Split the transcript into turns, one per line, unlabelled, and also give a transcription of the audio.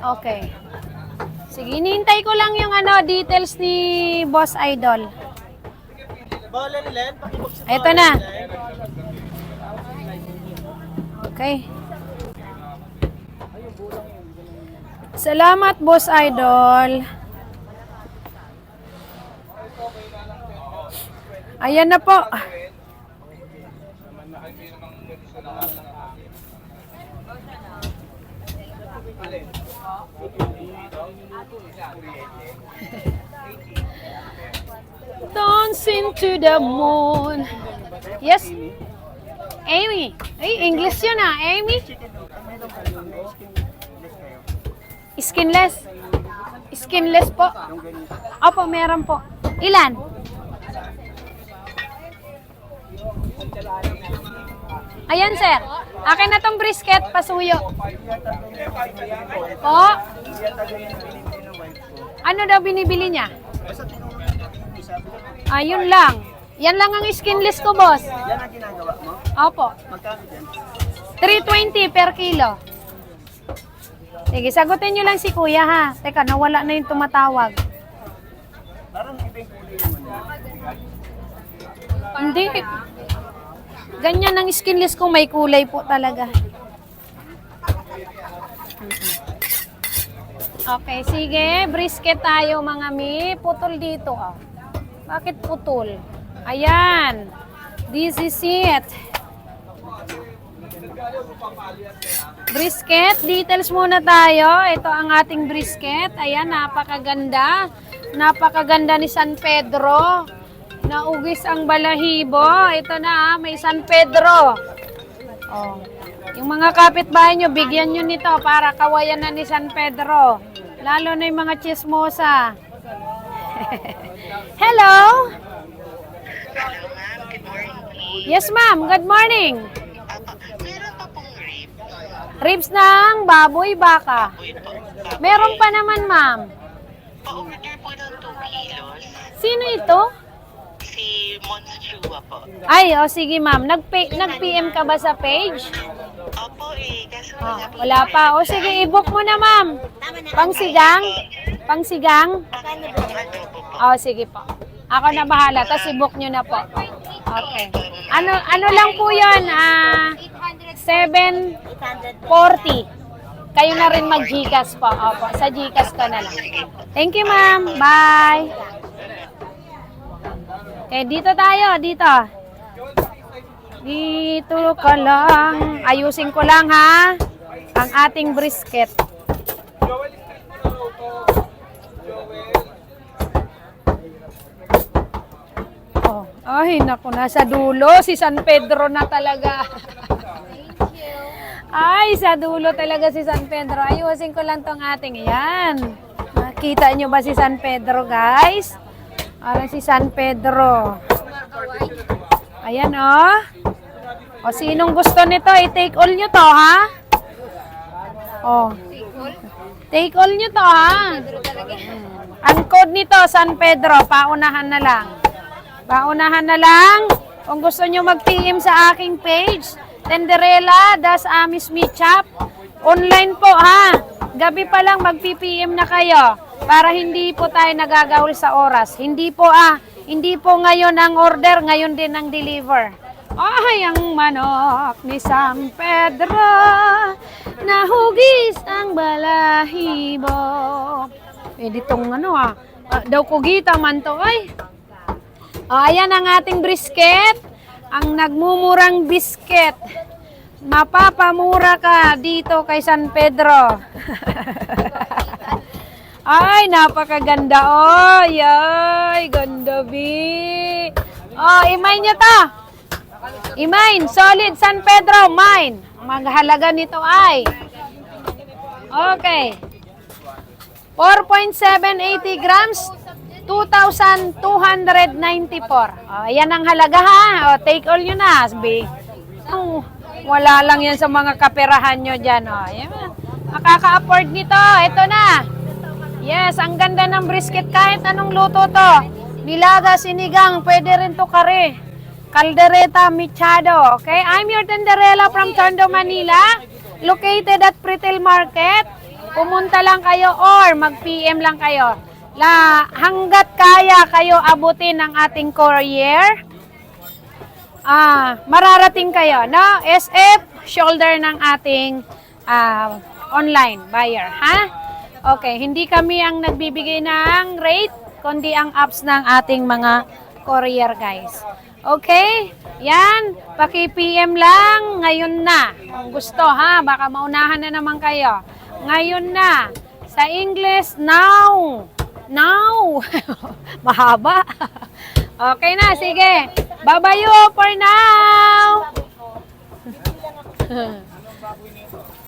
Okay. Sige, hinihintay ko lang yung details ni Boss Idol. Ito na. Okay. Salamat, Boss Idol. Ayan na po. Dancing to the moon. Yes. Amy. Ay, English yun Amy. Skinless. Skinless po. Opo, meron po. Ilan? Ayan, sir. Akin na tong brisket, pasuyo. Po. Ano daw binibili niya? Ayun lang. Yan lang ang skinless ko, boss.
Yan ang ginagawa mo?
Opo.
Magkano yan?
320 per kilo. Sige, sagutin nyo lang si kuya, ha? Teka, nawala na yung tumatawag.
Parang iba yung kulay naman yan.
Hindi. Ganyan ang skinless ko, may kulay po talaga. Okay, sige. Brisket tayo, mga mi. Putol dito, Bakit putol? Ayan. This is it. Brisket. Details muna tayo. Ito ang ating brisket. Ayan, napakaganda. Napakaganda ni San Pedro. Naugis ang balahibo. Ito na, may San Pedro. Oh. Yung mga kapitbahay nyo, bigyan nyo nito para kawayan na ni San Pedro. Lalo na yung mga chismosa. Hello?
Hello, ma'am. Good morning.
Yes, ma'am. Good morning.
Meron pa pong rib.
Ribs ng baboy, baka.
Uy po.
Meron pa naman, ma'am.
Pa-order po ng 2 kilos.
Sino ito?
Si Mons Chua po.
Ay, sige, ma'am. Nag-PM ka ba sa page?
Opo kaso
Wala pa. Sige, i-book mo na, ma'am. Pangsigang? Pangsigang? Sige po. Ako na bahala. Tapos i-book nyo na po. Okay. Ano lang po yun? 740. Kayo na rin mag-Gcash po. Opo, sa Gcash ka na lang. Thank you, ma'am. Bye. Okay, dito tayo. Dito. Dito ka lang. Ayusin ko lang, ha? Ang ating brisket. Ay, naku, nasa dulo. Si San Pedro na talaga. Ay, sa dulo talaga si San Pedro. Ayusin ko lang tong ating. Ayan. Nakita nyo ba si San Pedro, guys? Parang si San Pedro. Ayan, O, sinong gusto nito? I-take all nyo to, ha? Take all nyo to, ha? Ang code nito, San Pedro. Paunahan na lang. Paunahan na lang. Kung gusto nyo mag-PM sa aking page, Tenderella, Das Amis Meetshop. Online po, ha? Gabi pa lang mag-PM na kayo para hindi po tayo nagagahol sa oras. Hindi po, hindi po ngayon ang order, ngayon din ang deliver. Ay, ang manok ni San Pedro, nahugis ang balahibo. Ditong daw kugita man to, ay. Ayan ang ating brisket. Ang nagmumurang bisket. Mapapamura ka dito kay San Pedro. Ay, napakaganda. Ay, ganda, bi. Imain nyo to. Imain. Solid San Pedro. Mine. Maghalaga nito ay. Okay. 4.780 grams. 2,294. Yan ang halaga, ha. Take all nyo na. Wala lang yan sa mga kaperahan nyo dyan. Yan. Makaka-afford nito. Ito na. Yes, ang ganda ng brisket. Kahit anong luto to. Nilaga, sinigang, pwede rin to kare. Caldereta, mechado. Okay, I'm your Tenderella from Tondo, Manila. Located at Pretil Market. pumunta lang kayo or mag-PM lang kayo. Hanggat kaya kayo abutin ng ating courier, mararating kayo, no? SF, shoulder ng ating online buyer, ha? Okay, hindi kami ang nagbibigay ng rate, kundi ang apps ng ating mga courier, guys. Okay? Yan, paki-PM lang ngayon na. Kung gusto, ha? Baka maunahan na naman kayo. Ngayon na. Sa English, now. Now. Mahaba. Okay na, sige. Bye-bye you for now.